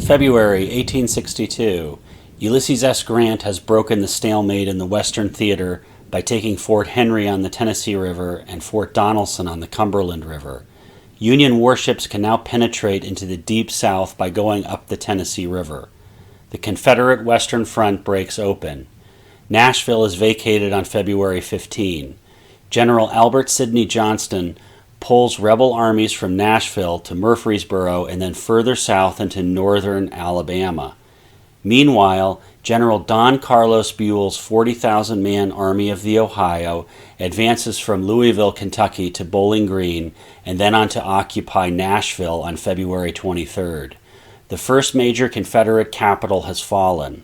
February 1862. Ulysses S. Grant has broken the stalemate in the Western Theater by taking Fort Henry on the Tennessee River and Fort Donelson on the Cumberland River. Union warships can now penetrate into the Deep South by going up the Tennessee River. The Confederate Western Front breaks open. Nashville is vacated on February 15. General Albert Sidney Johnston pulls rebel armies from Nashville to Murfreesboro and then further south into northern Alabama. Meanwhile, General Don Carlos Buell's 40,000-man Army of the Ohio advances from Louisville, Kentucky to Bowling Green and then on to occupy Nashville on February 23rd. The first major Confederate capital has fallen.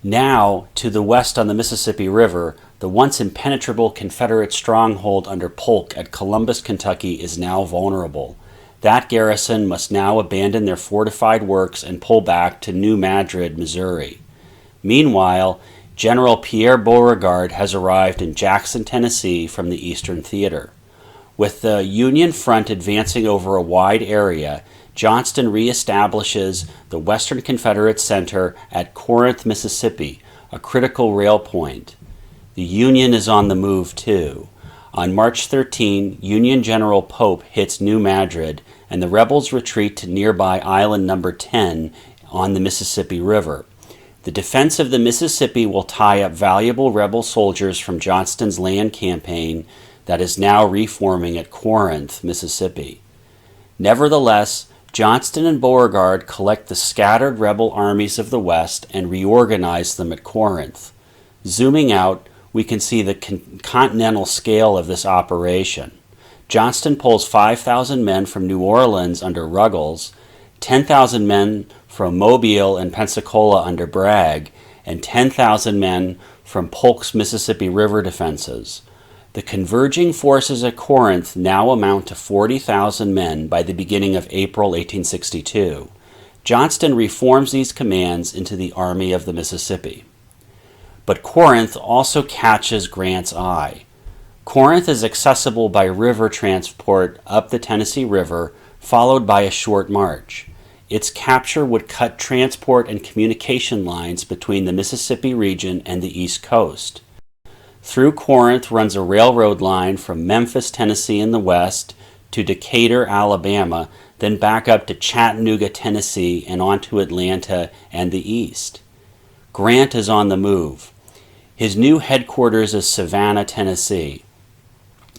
Now, to the west on the Mississippi River, the once impenetrable Confederate stronghold under Polk at Columbus, Kentucky is now vulnerable. That garrison must now abandon their fortified works and pull back to New Madrid, Missouri. Meanwhile, General Pierre Beauregard has arrived in Jackson, Tennessee from the Eastern Theater. With the Union front advancing over a wide area, Johnston reestablishes the Western Confederate center at Corinth, Mississippi, a critical rail point. The Union is on the move too. On March 13, Union General Pope hits New Madrid, and the rebels retreat to nearby Island No. 10 on the Mississippi River. The defense of the Mississippi will tie up valuable rebel soldiers from Johnston's land campaign that is now reforming at Corinth, Mississippi. Nevertheless, Johnston and Beauregard collect the scattered rebel armies of the West and reorganize them at Corinth. Zooming out, we can see the continental scale of this operation. Johnston pulls 5,000 men from New Orleans under Ruggles, 10,000 men from Mobile and Pensacola under Bragg, and 10,000 men from Polk's Mississippi River defenses. The converging forces at Corinth now amount to 40,000 men by the beginning of April 1862. Johnston reforms these commands into the Army of the Mississippi. But Corinth also catches Grant's eye. Corinth is accessible by river transport up the Tennessee River, followed by a short march. Its capture would cut transport and communication lines between the Mississippi region and the East Coast. Through Corinth runs a railroad line from Memphis, Tennessee in the west to Decatur, Alabama, then back up to Chattanooga, Tennessee, and on to Atlanta and the east. Grant is on the move. His new headquarters is Savannah, Tennessee.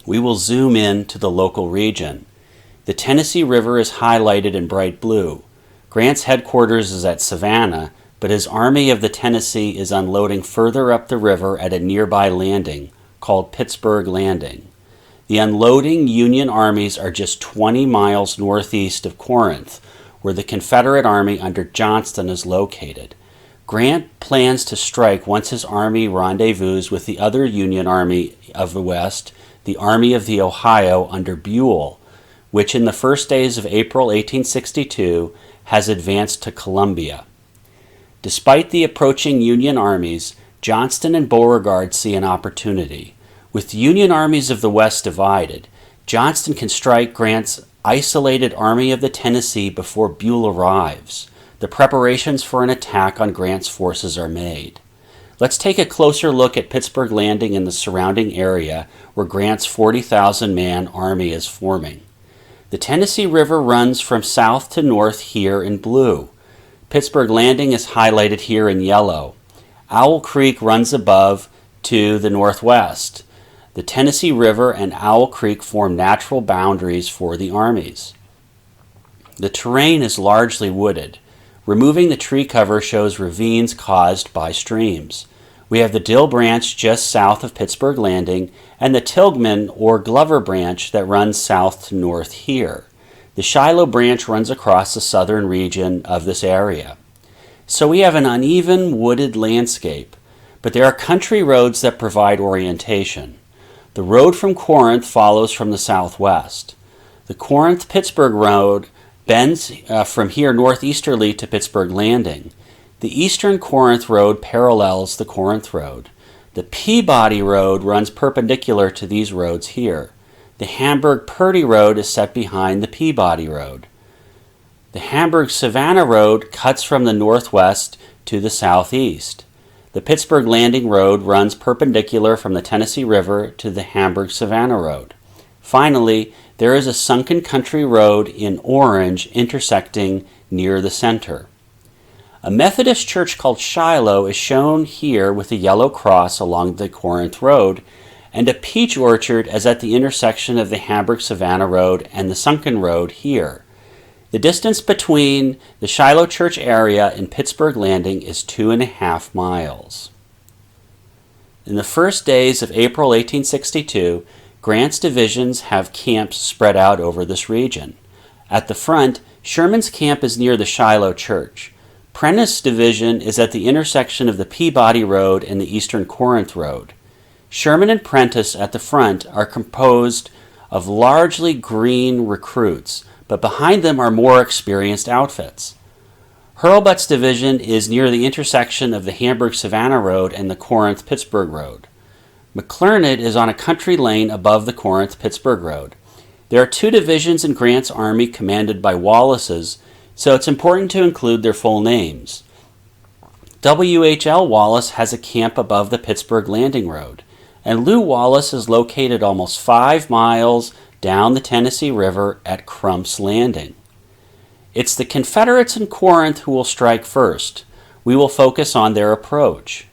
We will zoom in to the local region. The Tennessee River is highlighted in bright blue. Grant's headquarters is at Savannah, but his Army of the Tennessee is unloading further up the river at a nearby landing called Pittsburg Landing. The unloading Union armies are just 20 miles northeast of Corinth, where the Confederate Army under Johnston is located. Grant plans to strike once his army rendezvous with the other Union Army of the West, the Army of the Ohio under Buell, which in the first days of April 1862 has advanced to Columbia. Despite the approaching Union armies, Johnston and Beauregard see an opportunity. With the Union armies of the West divided, Johnston can strike Grant's isolated Army of the Tennessee before Buell arrives. The preparations for an attack on Grant's forces are made. Let's take a closer look at Pittsburg Landing and the surrounding area where Grant's 40,000-man army is forming. The Tennessee River runs from south to north here in blue. Pittsburg Landing is highlighted here in yellow. Owl Creek runs above to the northwest. The Tennessee River and Owl Creek form natural boundaries for the armies. The terrain is largely wooded. Removing the tree cover shows ravines caused by streams. We have the Dill Branch just south of Pittsburg Landing and the Tilghman or Glover Branch that runs south to north here. The Shiloh Branch runs across the southern region of this area. So we have an uneven wooded landscape, but there are country roads that provide orientation. The road from Corinth follows from the southwest. The Corinth-Pittsburg Road bends from here northeasterly to Pittsburg Landing. The Eastern Corinth Road parallels the Corinth Road. The Peabody Road runs perpendicular to these roads here. The Hamburg-Purdy Road is set behind the Peabody Road. The Hamburg-Savannah Road cuts from the northwest to the southeast. The Pittsburg Landing Road runs perpendicular from the Tennessee River to the Hamburg-Savannah Road. Finally, there is a sunken country road in orange intersecting near the center. A Methodist church called Shiloh is shown here with a yellow cross along the Corinth Road, and a peach orchard is at the intersection of the Hamburg-Savannah Road and the sunken road here. The distance between the Shiloh church area and Pittsburg Landing is 2.5 miles. In the first days of April 1862, Grant's divisions have camps spread out over this region. At the front, Sherman's camp is near the Shiloh church. Prentiss' division is at the intersection of the Peabody Road and the Eastern Corinth Road. Sherman and Prentiss at the front are composed of largely green recruits, but behind them are more experienced outfits. Hurlbut's division is near the intersection of the Hamburg-Savannah Road and the Corinth-Pittsburg Road. McClernand is on a country lane above the Corinth-Pittsburg Road. There are 2 divisions in Grant's army commanded by Wallace's, so it's important to include their full names. W.H.L. Wallace has a camp above the Pittsburg Landing Road, and Lew Wallace is located almost 5 miles down the Tennessee River at Crump's Landing. It's the Confederates in Corinth who will strike first. We will focus on their approach.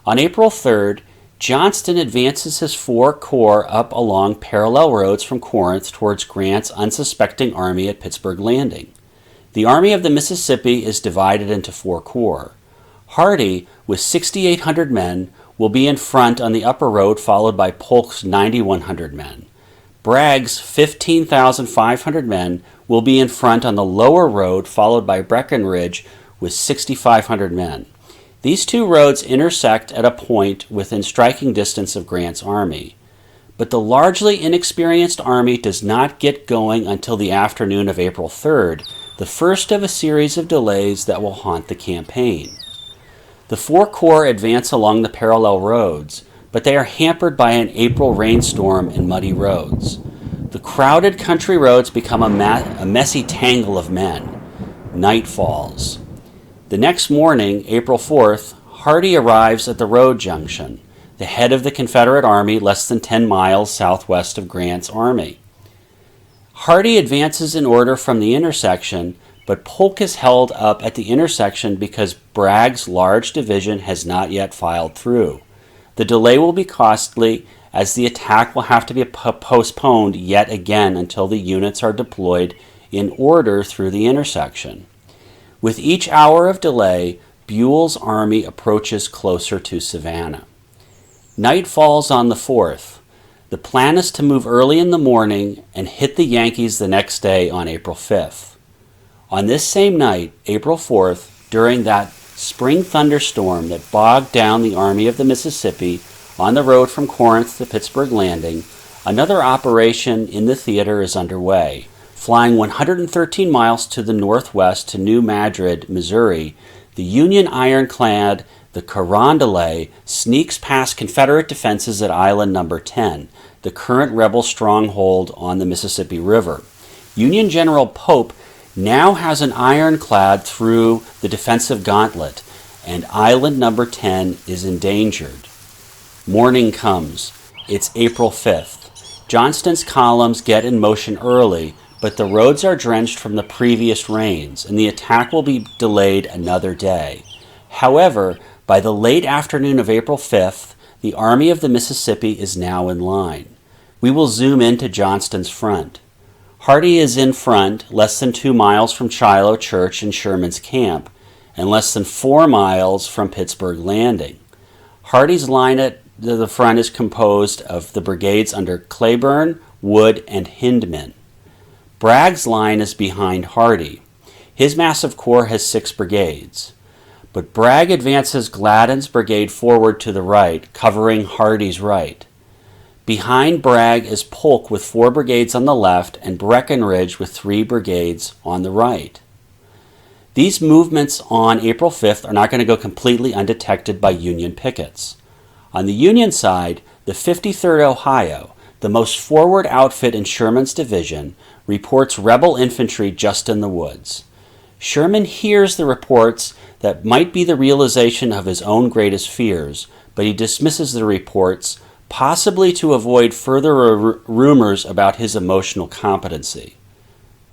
On April 3rd, Johnston advances his 4 corps up along parallel roads from Corinth towards Grant's unsuspecting army at Pittsburg Landing. The Army of the Mississippi is divided into 4 corps. Hardee, with 6,800 men, will be in front on the upper road, followed by Polk's 9,100 men. Bragg's 15,500 men will be in front on the lower road, followed by Breckinridge with 6,500 men. These 2 roads intersect at a point within striking distance of Grant's army. But the largely inexperienced army does not get going until the afternoon of April 3rd, the first of a series of delays that will haunt the campaign. The 4 corps advance along the parallel roads, but they are hampered by an April rainstorm and muddy roads. The crowded country roads become a messy tangle of men. Night falls. The next morning, April 4th, Hardee arrives at the road junction, the head of the Confederate Army less than 10 miles southwest of Grant's army. Hardee advances in order from the intersection, but Polk is held up at the intersection because Bragg's large division has not yet filed through. The delay will be costly, as the attack will have to be postponed yet again until the units are deployed in order through the intersection. With each hour of delay, Buell's army approaches closer to Savannah. Night falls on the 4th. The plan is to move early in the morning and hit the Yankees the next day on April 5th. On this same night, April 4th, during that spring thunderstorm that bogged down the Army of the Mississippi on the road from Corinth to Pittsburg Landing, another operation in the theater is underway. Flying 113 miles to the northwest to New Madrid, Missouri, the Union ironclad the Carondelet sneaks past Confederate defenses at Island No. 10, the current rebel stronghold on the Mississippi River. Union General Pope now has an ironclad through the defensive gauntlet, and Island No. 10 is endangered. Morning comes. It's April 5th. Johnston's columns get in motion early, but the roads are drenched from the previous rains, and the attack will be delayed another day. However, by the late afternoon of April 5th, the Army of the Mississippi is now in line. We will zoom into Johnston's front. Hardee is in front, less than 2 miles from Shiloh Church and Sherman's camp, and less than 4 miles from Pittsburg Landing. Hardee's line at the front is composed of the brigades under Claiborne, Wood, and Hindman. Bragg's line is behind Hardee. His massive corps has 6 brigades. But Bragg advances Gladden's brigade forward to the right, covering Hardee's right. Behind Bragg is Polk with 4 brigades on the left and Breckinridge with 3 brigades on the right. These movements on April 5th are not going to go completely undetected by Union pickets. On the Union side, the 53rd Ohio, the most forward outfit in Sherman's division, reports rebel infantry just in the woods. Sherman hears the reports that might be the realization of his own greatest fears, but he dismisses the reports, possibly to avoid further rumors about his emotional competency.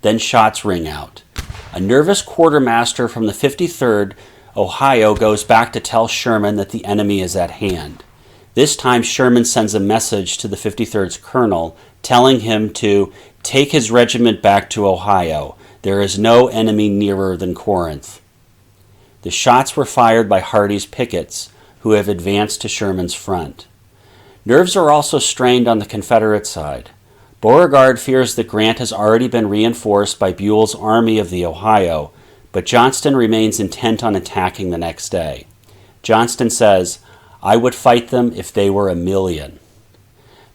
Then shots ring out. A nervous quartermaster from the 53rd Ohio goes back to tell Sherman that the enemy is at hand. This time Sherman sends a message to the 53rd's colonel telling him to take his regiment back to Ohio. There is no enemy nearer than Corinth. The shots were fired by Hardee's pickets, who have advanced to Sherman's front. Nerves are also strained on the Confederate side. Beauregard fears that Grant has already been reinforced by Buell's Army of the Ohio, but Johnston remains intent on attacking the next day. Johnston says, "I would fight them if they were 1,000,000.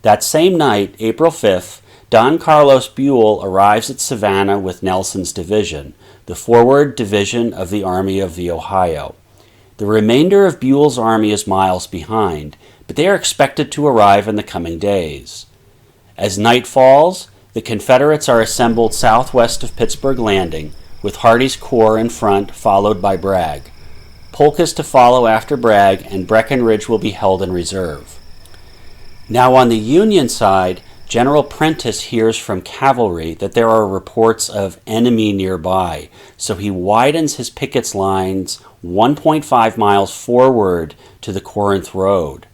That same night, April 5th, Don Carlos Buell arrives at Savannah with Nelson's division, the forward division of the Army of the Ohio. The remainder of Buell's army is miles behind, but they are expected to arrive in the coming days. As night falls, the Confederates are assembled southwest of Pittsburg Landing, with Hardee's corps in front, followed by Bragg. Polk is to follow after Bragg, and Breckinridge will be held in reserve. Now on the Union side, General Prentiss hears from cavalry that there are reports of enemy nearby, so he widens his pickets lines 1.5 miles forward to the Corinth road.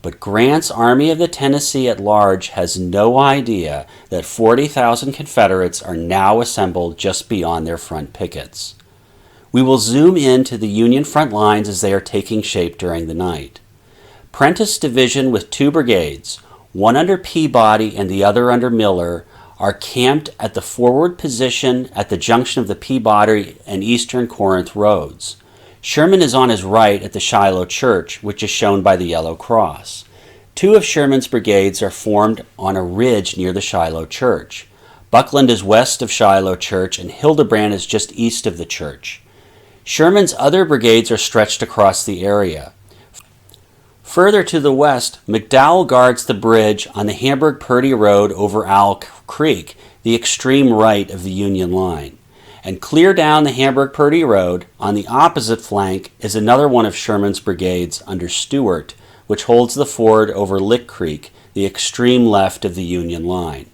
But Grant's Army of the Tennessee at large has no idea that 40,000 Confederates are now assembled just beyond their front pickets. We will zoom in to the Union front lines as they are taking shape during the night. Prentiss' division with 2 brigades, one under Peabody and the other under Miller, are camped at the forward position at the junction of the Peabody and eastern Corinth roads. Sherman is on his right at the Shiloh church, which is shown by the yellow cross. 2 of Sherman's brigades are formed on a ridge near the Shiloh church. Buckland is west of Shiloh church, and Hildebrand is just east of the church. Sherman's other brigades are stretched across the area. Further to the west, McDowell guards the bridge on the Hamburg-Purdy Road over Owl Creek, the extreme right of the Union line. And clear down the Hamburg-Purdy Road, on the opposite flank, is another one of Sherman's brigades under Stewart, which holds the ford over Lick Creek, the extreme left of the Union line.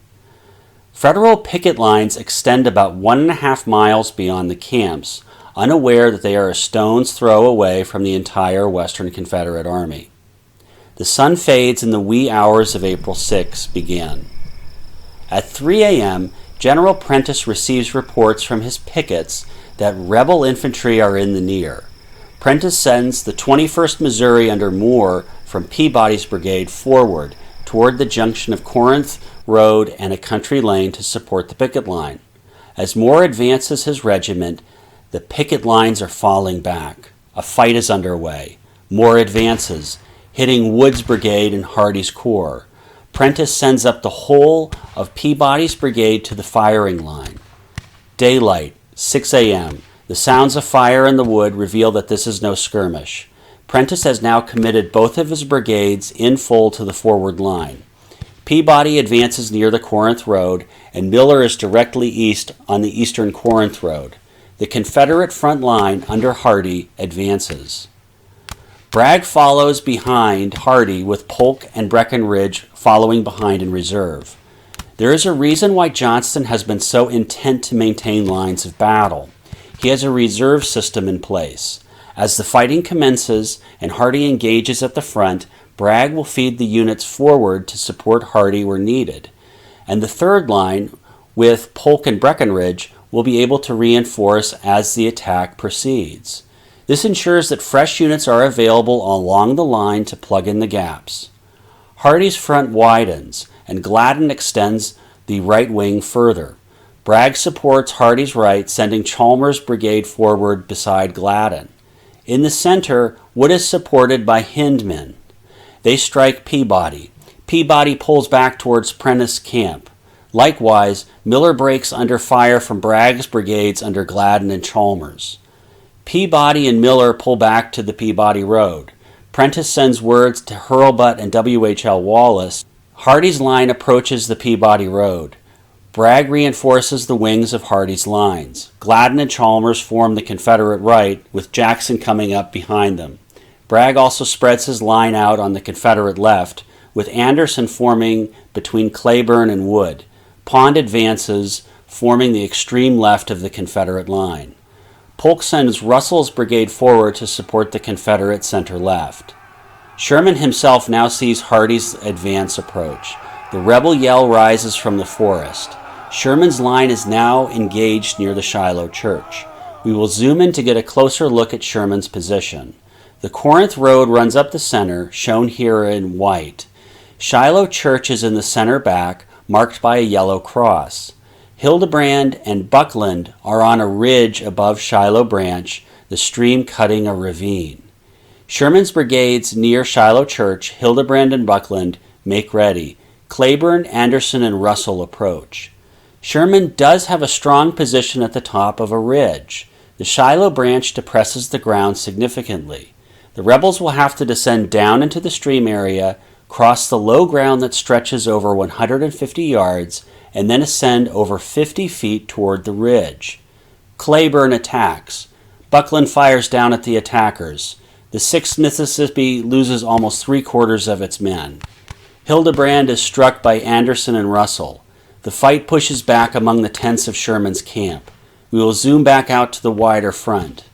Federal picket lines extend about 1.5 miles beyond the camps, unaware that they are a stone's throw away from the entire Western Confederate Army. The sun fades and the wee hours of April 6 begin. At 3 a.m., General Prentiss receives reports from his pickets that rebel infantry are in the near. Prentiss sends the 21st Missouri under Moore from Peabody's brigade forward toward the junction of Corinth Road and a country lane to support the picket line. As Moore advances his regiment, the picket lines are falling back. A fight is underway. Moore advances, hitting Wood's brigade and Hardee's corps. Prentiss sends up the whole of Peabody's brigade to the firing line. Daylight, 6 a.m. The sounds of fire in the wood reveal that this is no skirmish. Prentiss has now committed both of his brigades in full to the forward line. Peabody advances near the Corinth Road, and Miller is directly east on the eastern Corinth Road. The Confederate front line under Hardee advances. Bragg follows behind Hardee with Polk and Breckinridge following behind in reserve. There is a reason why Johnston has been so intent to maintain lines of battle. He has a reserve system in place. As the fighting commences and Hardee engages at the front, Bragg will feed the units forward to support Hardee where needed. And the third line, with Polk and Breckinridge, will be able to reinforce as the attack proceeds. This ensures that fresh units are available along the line to plug in the gaps. Hardee's front widens, and Gladden extends the right wing further. Bragg supports Hardee's right, sending Chalmers' brigade forward beside Gladden. In the center, Wood is supported by Hindman. They strike Peabody. Peabody pulls back towards Prentiss Camp. Likewise, Miller breaks under fire from Bragg's brigades under Gladden and Chalmers. Peabody and Miller pull back to the Peabody Road. Prentiss sends words to Hurlbut and W.H.L. Wallace. Hardee's line approaches the Peabody Road. Bragg reinforces the wings of Hardee's lines. Gladden and Chalmers form the Confederate right, with Jackson coming up behind them. Bragg also spreads his line out on the Confederate left, with Anderson forming between Cleburne and Wood. Pond advances, forming the extreme left of the Confederate line. Polk sends Russell's brigade forward to support the Confederate center left. Sherman himself now sees Hardee's advance approach. The rebel yell rises from the forest. Sherman's line is now engaged near the Shiloh church. We will zoom in to get a closer look at Sherman's position. The Corinth road runs up the center, shown here in white. Shiloh church is in the center back, marked by a yellow cross. Hildebrand and Buckland are on a ridge above Shiloh Branch, the stream cutting a ravine. Sherman's brigades near Shiloh church, Hildebrand and Buckland, make ready. Cleburne, Anderson, and Russell approach. Sherman does have a strong position at the top of a ridge. The Shiloh branch depresses the ground significantly. The rebels will have to descend down into the stream area, cross the low ground that stretches over 150 yards, and then ascend over 50 feet toward the ridge. Cleburne attacks. Buckland fires down at the attackers. The 6th Mississippi loses almost 3/4 of its men. Hildebrand is struck by Anderson and Russell. The fight pushes back among the tents of Sherman's camp. We will zoom back out to the wider front.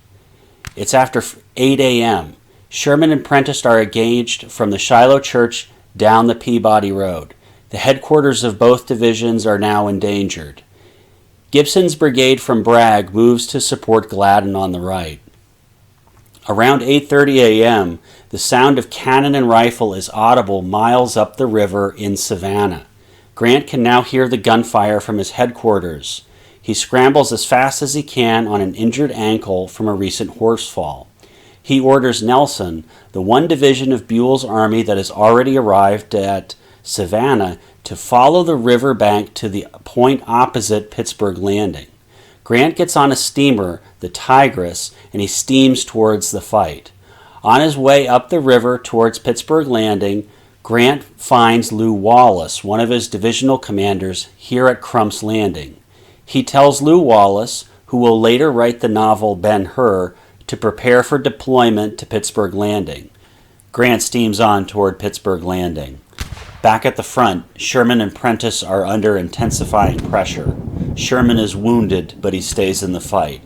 It's after 8 a.m. Sherman and Prentiss are engaged from the Shiloh church down the Peabody Road. The headquarters of both divisions are now endangered. Gibson's brigade from Bragg moves to support Gladden on the right. Around 8:30 a.m., the sound of cannon and rifle is audible miles up the river in Savannah. Grant can now hear the gunfire from his headquarters. He scrambles as fast as he can on an injured ankle from a recent horsefall. He orders Nelson, the one division of Buell's army that has already arrived at Savannah, to follow the river bank to the point opposite Pittsburg Landing. Grant gets on a steamer, the Tigris, and he steams towards the fight. On his way up the river towards Pittsburg Landing, Grant finds Lew Wallace, one of his divisional commanders, here at Crump's Landing. He tells Lew Wallace, who will later write the novel Ben-Hur, to prepare for deployment to Pittsburg Landing. Grant steams on toward Pittsburg Landing. Back at the front, Sherman and Prentiss are under intensifying pressure. Sherman is wounded, but he stays in the fight.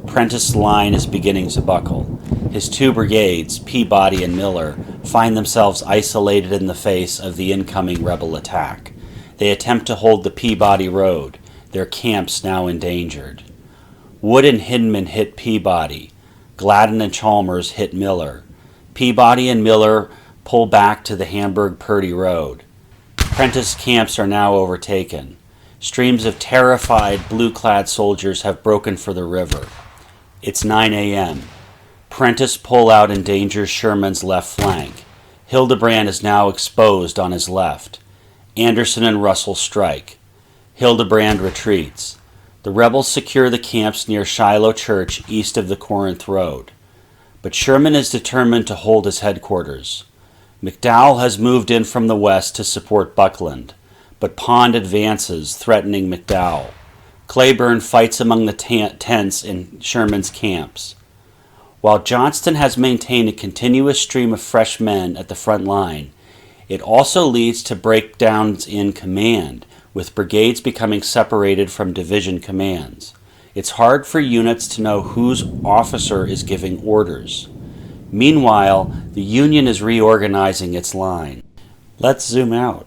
Prentiss' line is beginning to buckle. His 2 brigades, Peabody and Miller, find themselves isolated in the face of the incoming rebel attack. They attempt to hold the Peabody Road, their camps now endangered. Wood and Hindman hit Peabody. Gladden and Chalmers hit Miller. Peabody and Miller pull back to the Hamburg-Purdy Road. Prentiss' camps are now overtaken. Streams of terrified, blue-clad soldiers have broken for the river. It's 9 a.m. Prentiss pull-out endangers Sherman's left flank. Hildebrand is now exposed on his left. Anderson and Russell strike. Hildebrand retreats. The rebels secure the camps near Shiloh Church east of the Corinth Road. But Sherman is determined to hold his headquarters. McDowell has moved in from the west to support Buckland, but Pond advances, threatening McDowell. Cleburne fights among the tents in Sherman's camps. While Johnston has maintained a continuous stream of fresh men at the front line, it also leads to breakdowns in command, with brigades becoming separated from division commands. It's hard for units to know whose officer is giving orders. Meanwhile, the Union is reorganizing its line. Let's zoom out.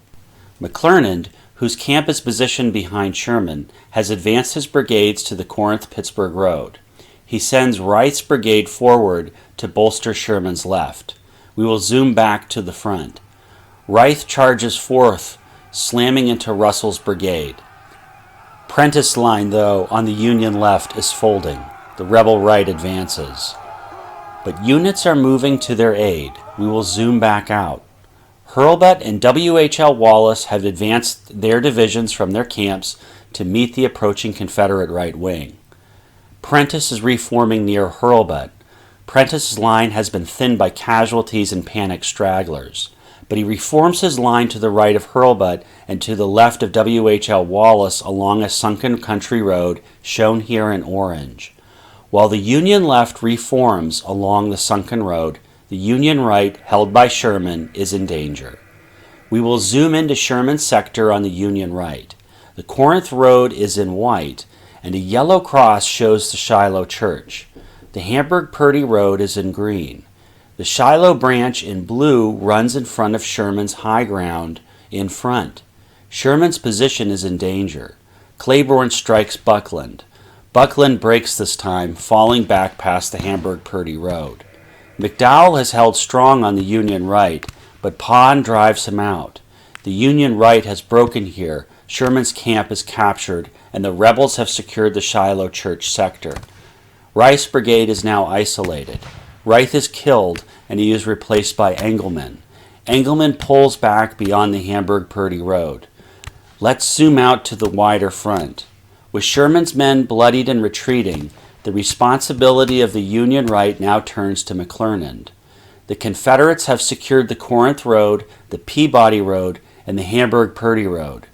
McClernand, whose camp is positioned behind Sherman, has advanced his brigades to the Corinth-Pittsburg Road. He sends Wright's brigade forward to bolster Sherman's left. We will zoom back to the front. Wright charges forth, slamming into Russell's brigade. Prentiss' line, though, on the Union left is folding. The rebel right advances. But units are moving to their aid. We will zoom back out. Hurlbut and W.H.L. Wallace have advanced their divisions from their camps to meet the approaching Confederate right wing. Prentiss is reforming near Hurlbut. Prentiss' line has been thinned by casualties and panicked stragglers. but he reforms his line to the right of Hurlbut and to the left of W.H.L. Wallace along a sunken country road shown here in orange. While the Union left reforms along the sunken road, the Union right, held by Sherman, is in danger. We will zoom into Sherman's sector on the Union right. The Corinth Road is in white, and a yellow cross shows the Shiloh Church. The Hamburg-Purdy Road is in green. The Shiloh branch in blue runs in front of Sherman's high ground in front. Sherman's position is in danger. Claiborne strikes Buckland. Buckland breaks this time, falling back past the Hamburg-Purdy Road. McDowell has held strong on the Union right, but Pond drives him out. The Union right has broken here. Sherman's camp is captured, and the rebels have secured the Shiloh Church sector. Rice Brigade is now isolated. Reith is killed, and he is replaced by Engelmann. Engelmann pulls back beyond the Hamburg-Purdy Road. Let's zoom out to the wider front. With Sherman's men bloodied and retreating, the responsibility of the Union right now turns to McClernand. The Confederates have secured the Corinth Road, the Peabody Road, and the Hamburg-Purdy Road.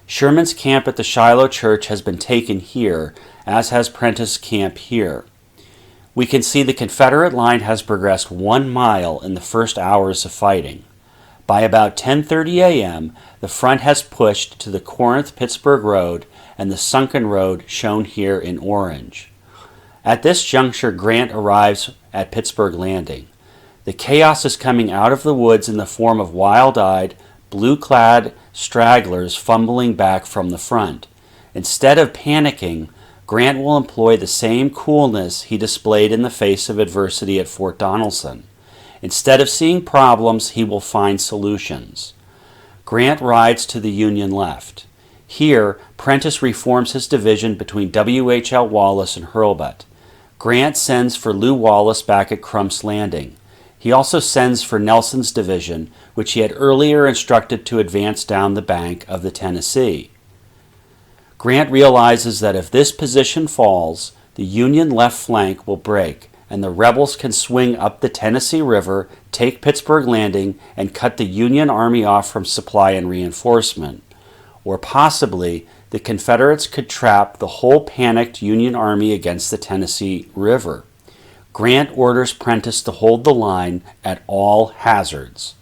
Sherman's camp at the Shiloh Church has been taken here, as has Prentiss' camp here. We can see the Confederate line has progressed 1 mile in the first hours of fighting. By about 10:30 a.m., the front has pushed to the Corinth-Pittsburg Road and the sunken road shown here in orange. At this juncture, Grant arrives at Pittsburg Landing. The chaos is coming out of the woods in the form of wild-eyed, blue-clad stragglers fumbling back from the front. Instead of panicking, Grant will employ the same coolness he displayed in the face of adversity at Fort Donelson. Instead of seeing problems, he will find solutions. Grant rides to the Union left. Here, Prentiss reforms his division between W.H.L. Wallace and Hurlbut. Grant sends for Lew Wallace back at Crump's Landing. He also sends for Nelson's division, which he had earlier instructed to advance down the bank of the Tennessee. Grant realizes that if this position falls, the Union left flank will break, and the rebels can swing up the Tennessee River, take Pittsburg Landing, and cut the Union Army off from supply and reinforcement. Or possibly, the Confederates could trap the whole panicked Union Army against the Tennessee River. Grant orders Prentiss to hold the line at all hazards.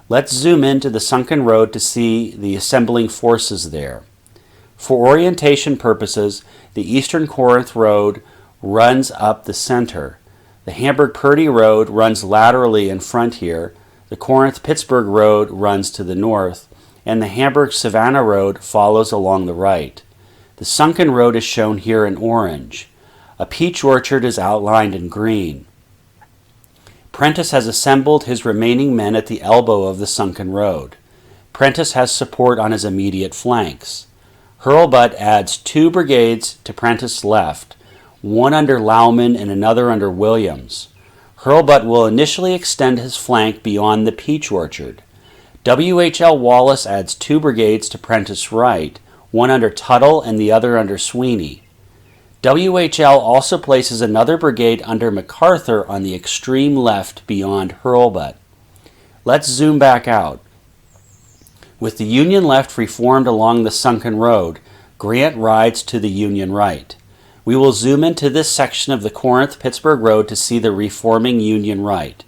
Let's zoom into the sunken road to see the assembling forces there. For orientation purposes, the Eastern Corinth Road runs up the center. The Hamburg-Purdy Road runs laterally in front here. The Corinth-Pittsburg Road runs to the north, and the Hamburg-Savannah Road follows along the right. The sunken road is shown here in orange. A peach orchard is outlined in green. Prentiss has assembled his remaining men at the elbow of the sunken road. Prentiss has support on his immediate flanks. Hurlbut adds 2 brigades to Prentiss' left, one under Lauman and another under Williams. Hurlbut will initially extend his flank beyond the peach orchard. W.H.L. Wallace adds 2 brigades to Prentiss' right, one under Tuttle and the other under Sweeney. W.H.L. also places another brigade under MacArthur on the extreme left beyond Hurlbut. Let's zoom back out. With the Union left reformed along the sunken road, Grant rides to the Union right. We will zoom into this section of the Corinth-Pittsburg Road to see the reforming Union right.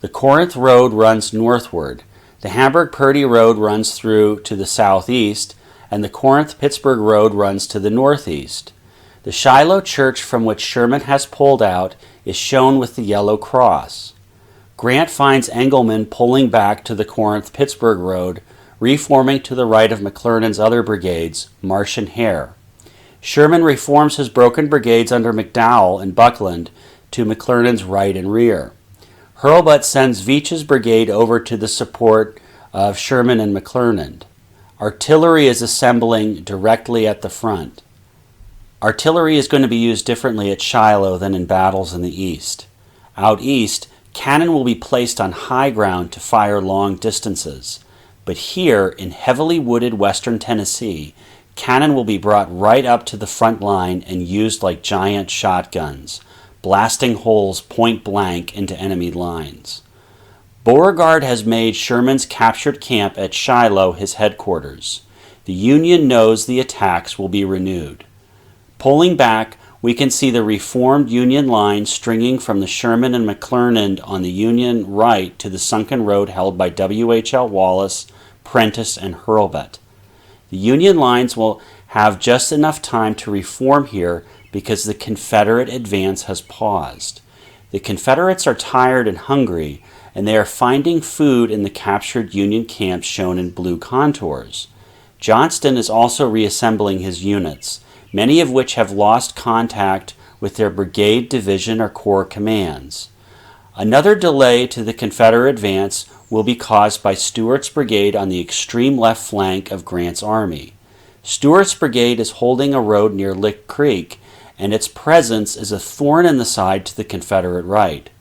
The Corinth Road runs northward. The Hamburg-Purdy Road runs through to the southeast, and the Corinth-Pittsburg Road runs to the northeast. The Shiloh Church from which Sherman has pulled out is shown with the yellow cross. Grant finds Engelmann pulling back to the Corinth-Pittsburg Road, reforming to the right of McClernand's other brigades, Marsh and Hare. Sherman reforms his broken brigades under McDowell and Buckland to McClernand's right and rear. Hurlbut sends Veach's brigade over to the support of Sherman and McClernand. Artillery is assembling directly at the front. Artillery is going to be used differently at Shiloh than in battles in the east. Out east, cannon will be placed on high ground to fire long distances. But here, in heavily wooded western Tennessee, cannon will be brought right up to the front line and used like giant shotguns, blasting holes point blank into enemy lines. Beauregard has made Sherman's captured camp at Shiloh his headquarters. The Union knows the attacks will be renewed. Pulling back, we can see the reformed Union line stringing from the Sherman and McClernand on the Union right to the sunken road held by W.H.L. Wallace, Prentiss, and Hurlbut. The Union lines will have just enough time to reform here because the Confederate advance has paused. The Confederates are tired and hungry, and they are finding food in the captured Union camps shown in blue contours. Johnston is also reassembling his units, many of which have lost contact with their brigade, division, or corps commands. Another delay to the Confederate advance will be caused by Stuart's brigade on the extreme left flank of Grant's army. Stuart's brigade is holding a road near Lick Creek, and its presence is a thorn in the side to the Confederate right.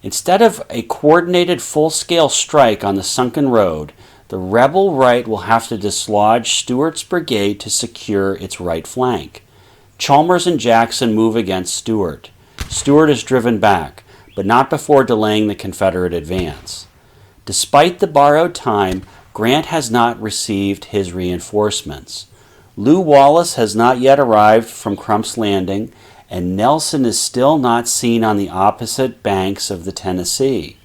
Instead of a coordinated full-scale strike on the sunken road, the rebel right will have to dislodge Stuart's brigade to secure its right flank. Chalmers and Jackson move against Stuart. Stuart is driven back, but not before delaying the Confederate advance. Despite the borrowed time, Grant has not received his reinforcements. Lew Wallace has not yet arrived from Crump's Landing, and Nelson is still not seen on the opposite banks of the Tennessee.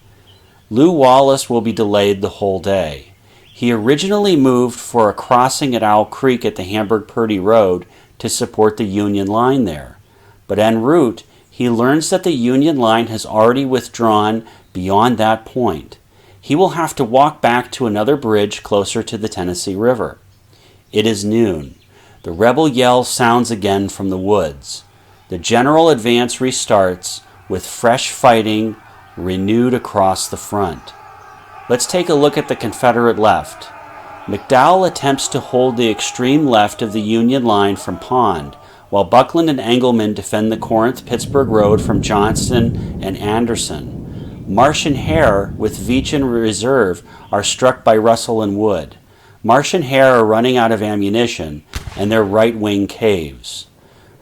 Lew Wallace will be delayed the whole day. He originally moved for a crossing at Owl Creek at the Hamburg-Purdy Road to support the Union line there, but en route he learns that the Union line has already withdrawn beyond that point. He will have to walk back to another bridge closer to the Tennessee River. It is noon. The rebel yell sounds again from the woods. The general advance restarts with fresh fighting renewed across the front. Let's take a look at the Confederate left. McDowell attempts to hold the extreme left of the Union line from Pond, while Buckland and Engelman defend the Corinth-Pittsburg Road from Johnston and Anderson. Marsh and Hare, with Veach in reserve, are struck by Russell and Wood. Marsh and Hare are running out of ammunition, and their right wing caves.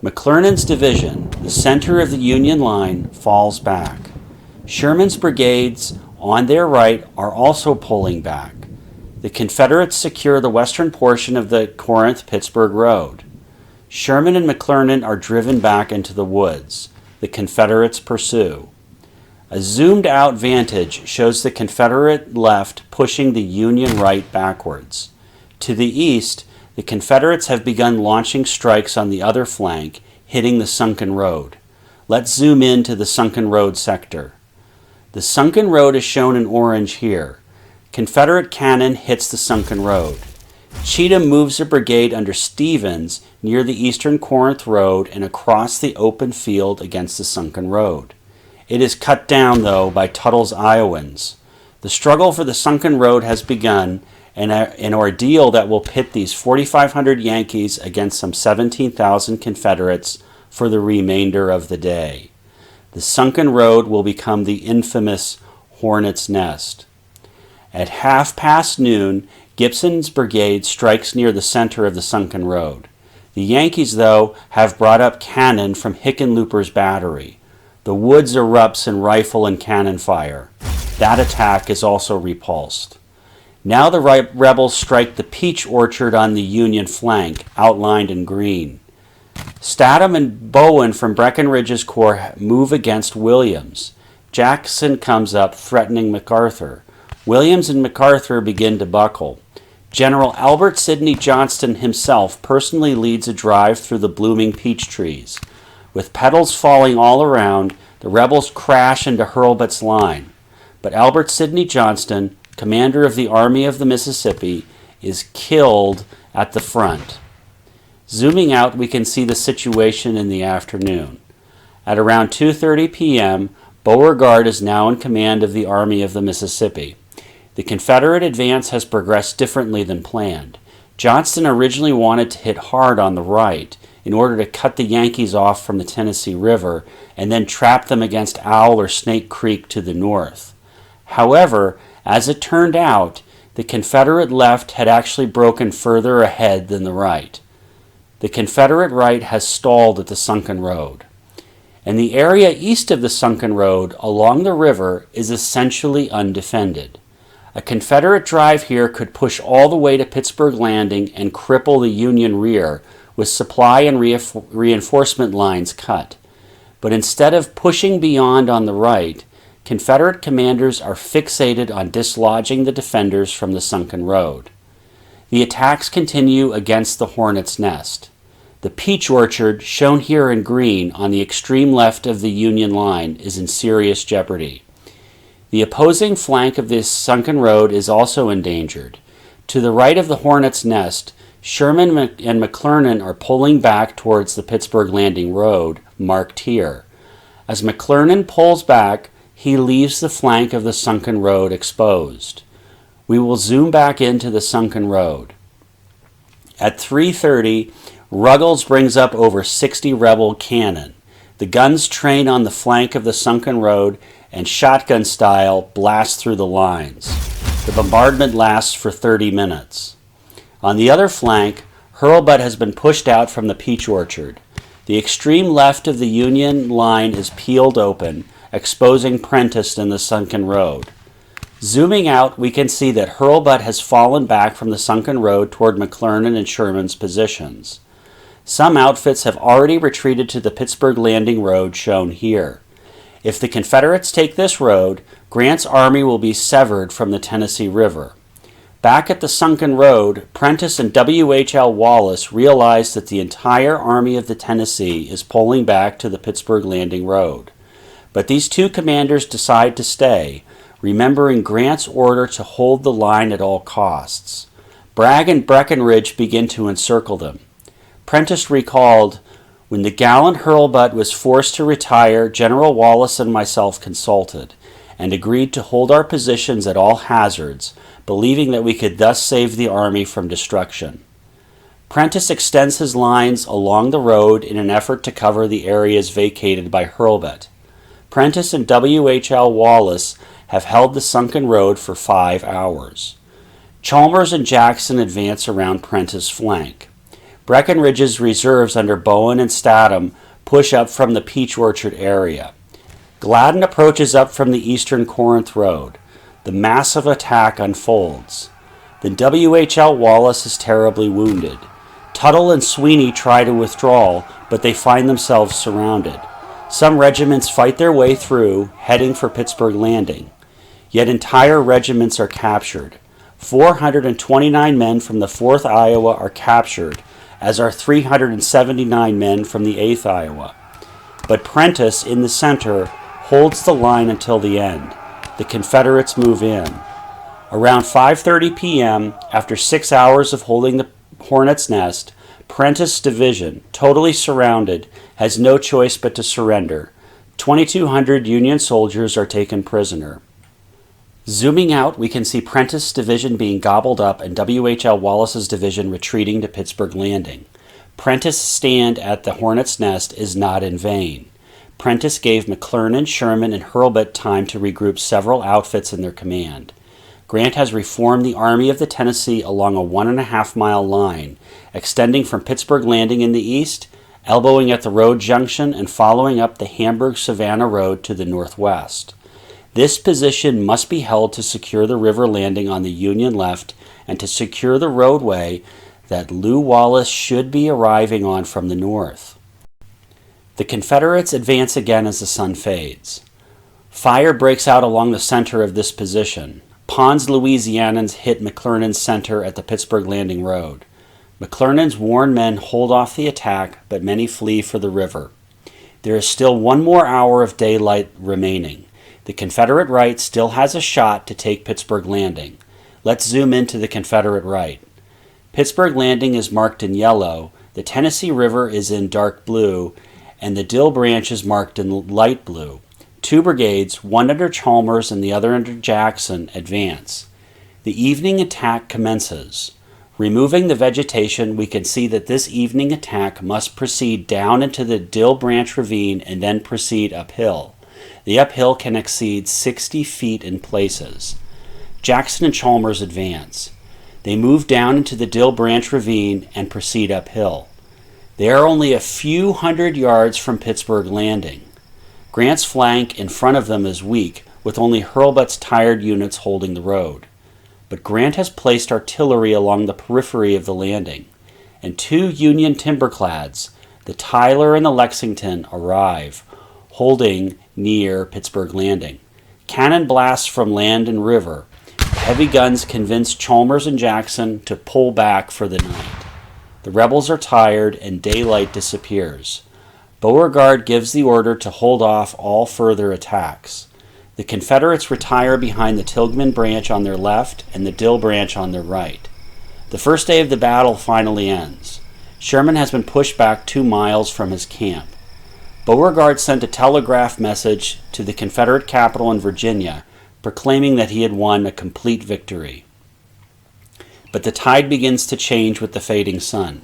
McClernand's division, the center of the Union line, falls back. Sherman's brigades on their right are also pulling back. The Confederates secure the western portion of the Corinth-Pittsburg Road. Sherman and McClernand are driven back into the woods. The Confederates pursue. A zoomed-out vantage shows the Confederate left pushing the Union right backwards. To the east, the Confederates have begun launching strikes on the other flank, hitting the sunken road. Let's zoom in to the sunken road sector. The sunken road is shown in orange here. Confederate cannon hits the sunken road. Cheatham moves a brigade under Stevens near the eastern Corinth Road and across the open field against the sunken road. It is cut down, though, by Tuttle's Iowans. The struggle for the sunken road has begun, and an ordeal that will pit these 4,500 Yankees against some 17,000 Confederates for the remainder of the day. The sunken road will become the infamous Hornet's Nest. At noon, Gibson's brigade strikes near the center of the sunken road. The Yankees, though, have brought up cannon from Hickenlooper's battery. The woods erupts in rifle and cannon fire. That attack is also repulsed. Now the rebels strike the peach orchard on the Union flank, outlined in green. Statham and Bowen from Breckinridge's corps move against Williams. Jackson comes up, threatening MacArthur. Williams and MacArthur begin to buckle. General Albert Sidney Johnston himself personally leads a drive through the blooming peach trees. With petals falling all around, the rebels crash into Hurlbut's line. But Albert Sidney Johnston, commander of the Army of the Mississippi, is killed at the front. Zooming out, we can see the situation in the afternoon. At around 2:30 p.m., Beauregard is now in command of the Army of the Mississippi. The Confederate advance has progressed differently than planned. Johnston originally wanted to hit hard on the right in order to cut the Yankees off from the Tennessee River and then trap them against Owl or Snake Creek to the north. However, as it turned out, the Confederate left had actually broken further ahead than the right. The Confederate right has stalled at the sunken road. and the area east of the sunken road along the river is essentially undefended. A Confederate drive here could push all the way to Pittsburg Landing and cripple the Union rear with supply and reinforcement lines cut. But instead of pushing beyond on the right, Confederate commanders are fixated on dislodging the defenders from the sunken road. The attacks continue against the Hornet's Nest. The peach orchard, shown here in green on the extreme left of the Union line, is in serious jeopardy. The opposing flank of this sunken road is also endangered. To the right of the Hornet's Nest, Sherman and McClernand are pulling back towards the Pittsburg Landing road, marked here. As McClernand pulls back, he leaves the flank of the sunken road exposed. We will zoom back into the sunken road. At 3:30, Ruggles brings up over 60 rebel cannon. The guns train on the flank of the sunken road and shotgun style blast through the lines. The bombardment lasts for 30 minutes. On the other flank, Hurlbut has been pushed out from the peach orchard. The extreme left of the Union line is peeled open, exposing Prentiss in the sunken road. Zooming out, we can see that Hurlbut has fallen back from the sunken road toward McClernand and Sherman's positions. Some outfits have already retreated to the Pittsburg Landing road shown here. If the Confederates take this road, Grant's army will be severed from the Tennessee River. Back at the sunken road, Prentiss and W.H.L. Wallace realize that the entire Army of the Tennessee is pulling back to the Pittsburg Landing road. But these two commanders decide to stay, remembering Grant's order to hold the line at all costs. Bragg and Breckinridge begin to encircle them. Prentiss recalled, "When the gallant Hurlbut was forced to retire, General Wallace and myself consulted, and agreed to hold our positions at all hazards, believing that we could thus save the army from destruction." Prentiss extends his lines along the road in an effort to cover the areas vacated by Hurlbut. Prentiss and W.H.L. Wallace have held the sunken road for 5 hours. Chalmers and Jackson advance around Prentiss' flank. Breckinridge's reserves under Bowen and Statham push up from the Peach Orchard area. Gladden approaches up from the eastern Corinth road. The massive attack unfolds. Then W.H.L. Wallace is terribly wounded. Tuttle and Sweeney try to withdraw, but they find themselves surrounded. Some regiments fight their way through, heading for Pittsburg Landing. Yet entire regiments are captured. 429 men from the 4th Iowa are captured, as are 379 men from the 8th Iowa. But Prentiss, in the center, holds the line until the end. The Confederates move in. Around 5:30 p.m., after 6 hours of holding the Hornet's Nest, Prentiss' division, totally surrounded, has no choice but to surrender. 2,200 Union soldiers are taken prisoner. Zooming out, we can see Prentiss' division being gobbled up and W.H.L. Wallace's division retreating to Pittsburg Landing. Prentiss' stand at the Hornet's Nest is not in vain. Prentiss gave McClernand, Sherman, and Hurlbut time to regroup several outfits in their command. Grant has reformed the Army of the Tennessee along a 1.5-mile line, extending from Pittsburg Landing in the east, elbowing at the road junction, and following up the Hamburg-Savannah road to the northwest. This position must be held to secure the river landing on the Union left and to secure the roadway that Lew Wallace should be arriving on from the north. The Confederates advance again as the sun fades. Fire breaks out along the center of this position. Pond's Louisianians hit McClernand's center at the Pittsburg Landing road. McClernand's worn men hold off the attack, but many flee for the river. There is still 1 more hour of daylight remaining. The Confederate right still has a shot to take Pittsburg Landing. Let's zoom into the Confederate right. Pittsburg Landing is marked in yellow, the Tennessee River is in dark blue, and the Dill Branch is marked in light blue. 2 brigades, one under Chalmers and the other under Jackson, advance. The evening attack commences. Removing the vegetation, we can see that this evening attack must proceed down into the Dill Branch ravine and then proceed uphill. The uphill can exceed 60 feet in places. Jackson and Chalmers advance. They move down into the Dill Branch ravine and proceed uphill. They are only a few hundred yards from Pittsburg Landing. Grant's flank in front of them is weak, with only Hurlbut's tired units holding the road. But Grant has placed artillery along the periphery of the landing, and two Union timberclads, the Tyler and the Lexington, arrive, holding near Pittsburg Landing. Cannon blasts from land and river. Heavy guns convince Chalmers and Jackson to pull back for the night. The rebels are tired, and daylight disappears. Beauregard gives the order to hold off all further attacks. The Confederates retire behind the Tilghman branch on their left and the Dill branch on their right. The first day of the battle finally ends. Sherman has been pushed back 2 miles from his camp. Beauregard sent a telegraph message to the Confederate capital in Virginia, proclaiming that he had won a complete victory. But the tide begins to change with the fading sun.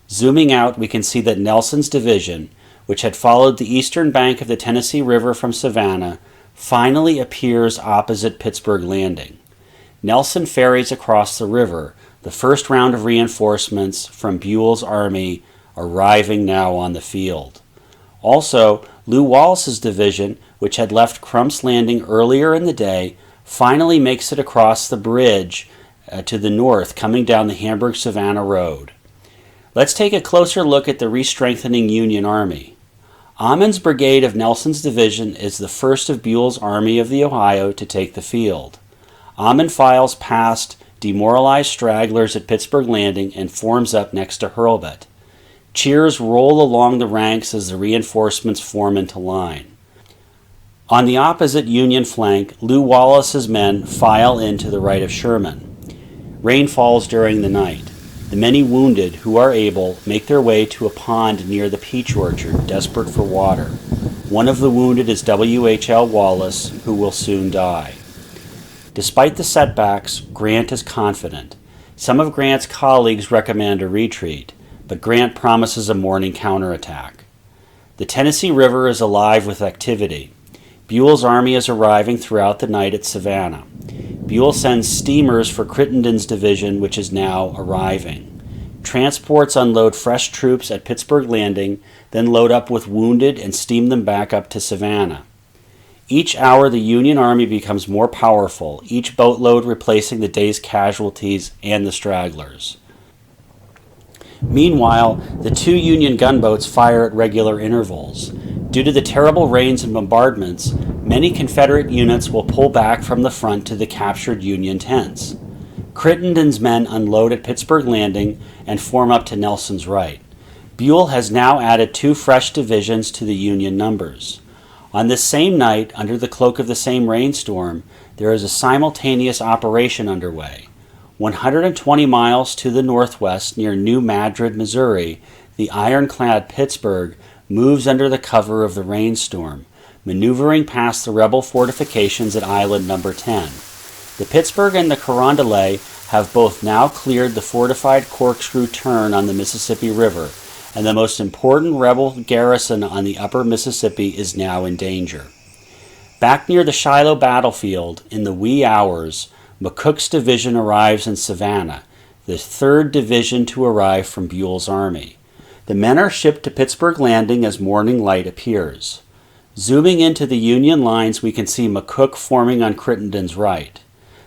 Zooming out, we can see that Nelson's division, which had followed the eastern bank of the Tennessee River from Savannah, finally appears opposite Pittsburg Landing. Nelson ferries across the river, the first round of reinforcements from Buell's army arriving now on the field. Also, Lew Wallace's division, which had left Crump's Landing earlier in the day, finally makes it across the bridge to the north, coming down the Hamburg-Savannah road. Let's take a closer look at the re-strengthening Union Army. Ammen's brigade of Nelson's division is the first of Buell's Army of the Ohio to take the field. Ammen files past demoralized stragglers at Pittsburg Landing and forms up next to Hurlbut. Cheers roll along the ranks as the reinforcements form into line. On the opposite Union flank, Lew Wallace's men file in to the right of Sherman. Rain falls during the night. The many wounded who are able make their way to a pond near the peach orchard, desperate for water. One of the wounded is W.H.L. Wallace, who will soon die. Despite the setbacks, Grant is confident. Some of Grant's colleagues recommend a retreat, but Grant promises a morning counterattack. The Tennessee River is alive with activity. Buell's army is arriving throughout the night at Savannah. Buell sends steamers for Crittenden's division, which is now arriving. Transports unload fresh troops at Pittsburg Landing, then load up with wounded and steam them back up to Savannah. Each hour the Union Army becomes more powerful, each boatload replacing the day's casualties and the stragglers. Meanwhile, the two Union gunboats fire at regular intervals. Due to the terrible rains and bombardments, many Confederate units will pull back from the front to the captured Union tents. Crittenden's men unload at Pittsburg Landing and form up to Nelson's right. Buell has now added 2 fresh divisions to the Union numbers. On this same night, under the cloak of the same rainstorm, there is a simultaneous operation underway. 120 miles to the northwest near New Madrid, Missouri, the ironclad Pittsburg moves under the cover of the rainstorm, maneuvering past the rebel fortifications at Island No. 10. The Pittsburg and the Carondelet have both now cleared the fortified Corkscrew Turn on the Mississippi River, and the most important rebel garrison on the upper Mississippi is now in danger. Back near the Shiloh battlefield, in the wee hours, McCook's division arrives in Savannah, the 3rd division to arrive from Buell's army. The men are shipped to Pittsburg Landing as morning light appears. Zooming into the Union lines, we can see McCook forming on Crittenden's right.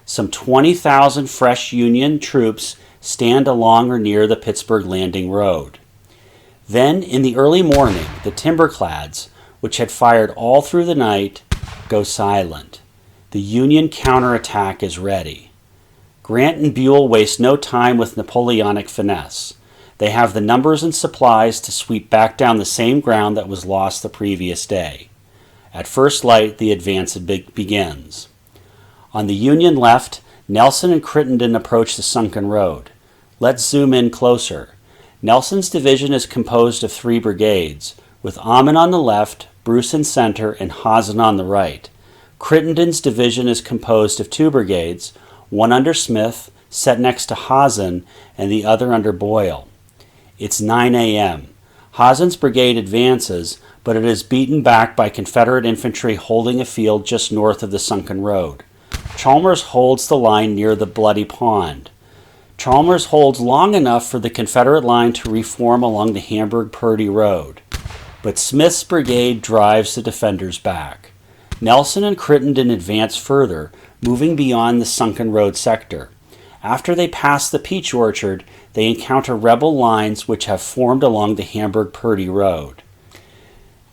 Some 20,000 fresh Union troops stand along or near the Pittsburg Landing road. Then, in the early morning, the timberclads, which had fired all through the night, go silent. The Union counterattack is ready. Grant and Buell waste no time with Napoleonic finesse. They have the numbers and supplies to sweep back down the same ground that was lost the previous day. At first light, the advance begins. On the Union left, Nelson and Crittenden approach the sunken road. Let's zoom in closer. Nelson's division is composed of 3 brigades, with Ammen on the left, Bruce in center, and Hazen on the right. Crittenden's division is composed of 2 brigades, one under Smith, set next to Hazen, and the other under Buell. It's 9 a.m. Hazen's brigade advances, but it is beaten back by Confederate infantry holding a field just north of the sunken road. Chalmers holds the line near the Bloody Pond. Chalmers holds long enough for the Confederate line to reform along the Hamburg-Purdy Road. but Smith's brigade drives the defenders back. Nelson and Crittenden advance further, moving beyond the sunken road sector. After they pass the peach orchard, they encounter rebel lines which have formed along the Hamburg-Purdy Road.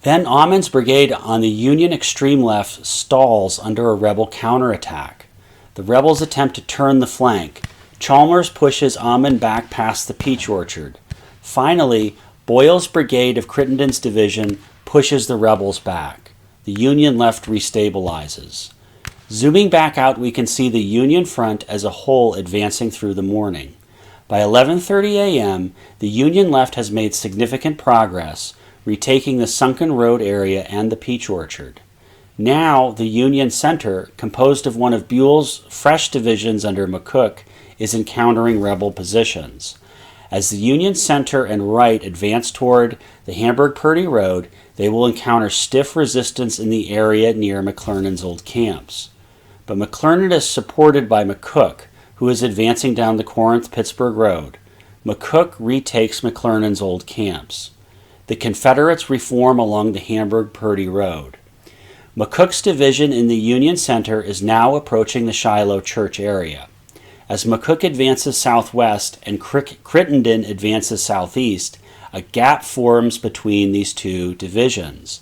Then Ammen's brigade on the Union extreme left stalls under a rebel counterattack. The rebels attempt to turn the flank. Chalmers pushes Ammen back past the peach orchard. Finally, Boyle's brigade of Crittenden's division pushes the rebels back. The Union left restabilizes. Zooming back out, we can see the Union front as a whole advancing through the morning. By 11:30 a.m., the Union left has made significant progress, retaking the sunken road area and the peach orchard. Now, the Union center, composed of one of Buell's fresh divisions under McCook, is encountering rebel positions. As the Union center and right advance toward the Hamburg-Purdy Road, they will encounter stiff resistance in the area near McClernand's old camps. But McClernand is supported by McCook, who is advancing down the Corinth-Pittsburg Road. McCook retakes McClernand's old camps. The Confederates reform along the Hamburg-Purdy Road. McCook's division in the Union center is now approaching the Shiloh church area. As McCook advances southwest and Crittenden advances southeast, a gap forms between these two divisions.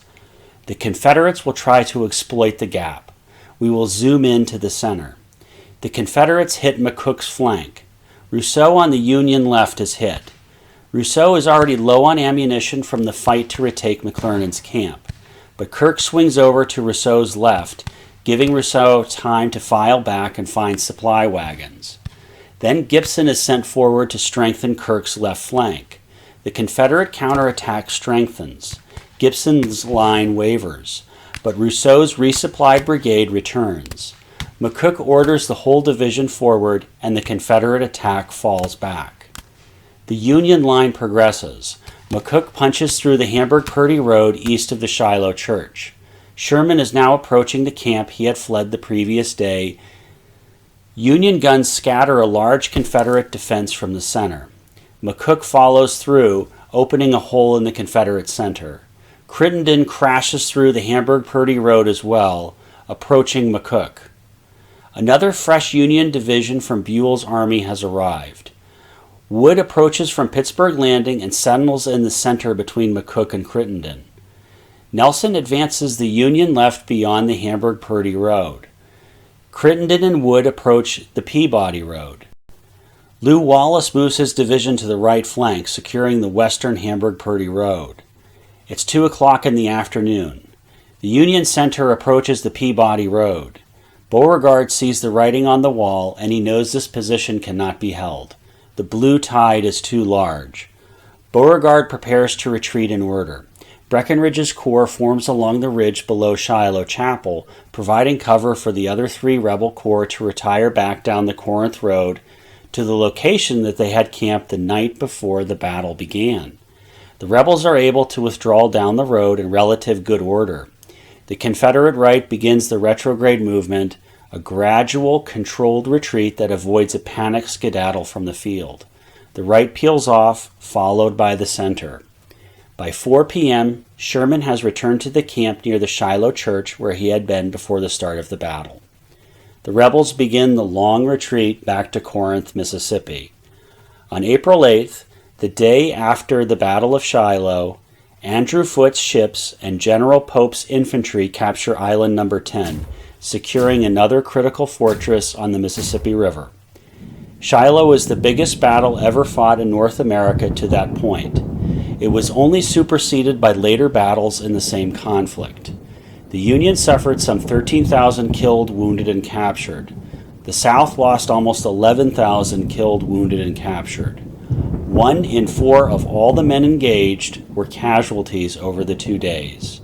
The Confederates will try to exploit the gap. We will zoom in to the center. The Confederates hit McCook's flank. Rousseau on the Union left is hit. Rousseau is already low on ammunition from the fight to retake McClernand's camp, but Kirk swings over to Rousseau's left, giving Rousseau time to file back and find supply wagons. Then Gibson is sent forward to strengthen Kirk's left flank. The Confederate counterattack strengthens. Gibson's line wavers, but Rousseau's resupplied brigade returns. McCook orders the whole division forward, and the Confederate attack falls back. The Union line progresses. McCook punches through the Hamburg-Purdy Road east of the Shiloh church. Sherman is now approaching the camp he had fled the previous day. Union guns scatter a large Confederate defense from the center. McCook follows through, opening a hole in the Confederate center. Crittenden crashes through the Hamburg-Purdy Road as well, approaching McCook. Another fresh Union division from Buell's army has arrived. Wood approaches from Pittsburg Landing and settles in the center between McCook and Crittenden. Nelson advances the Union left beyond the Hamburg-Purdy Road. Crittenden and Wood approach the Peabody Road. Lew Wallace moves his division to the right flank, securing the western Hamburg-Purdy Road. It's 2 o'clock in the afternoon. The Union center approaches the Peabody Road. Beauregard sees the writing on the wall, and he knows this position cannot be held. The blue tide is too large. Beauregard prepares to retreat in order. Breckinridge's corps forms along the ridge below Shiloh Chapel, providing cover for the other 3 rebel corps to retire back down the Corinth Road to the location that they had camped the night before the battle began. The rebels are able to withdraw down the road in relative good order. The Confederate right begins the retrograde movement, a gradual, controlled retreat that avoids a panic skedaddle from the field. The right peels off, followed by the center. By 4 p.m., Sherman has returned to the camp near the Shiloh church where he had been before the start of the battle. The rebels begin the long retreat back to Corinth, Mississippi. On April 8th, the day after the Battle of Shiloh, Andrew Foote's ships and General Pope's infantry capture Island No. 10, securing another critical fortress on the Mississippi River. Shiloh was the biggest battle ever fought in North America to that point. It was only superseded by later battles in the same conflict. The Union suffered some 13,000 killed, wounded, and captured. The South lost almost 11,000 killed, wounded, and captured. 1 in 4 of all the men engaged were casualties over the 2 days.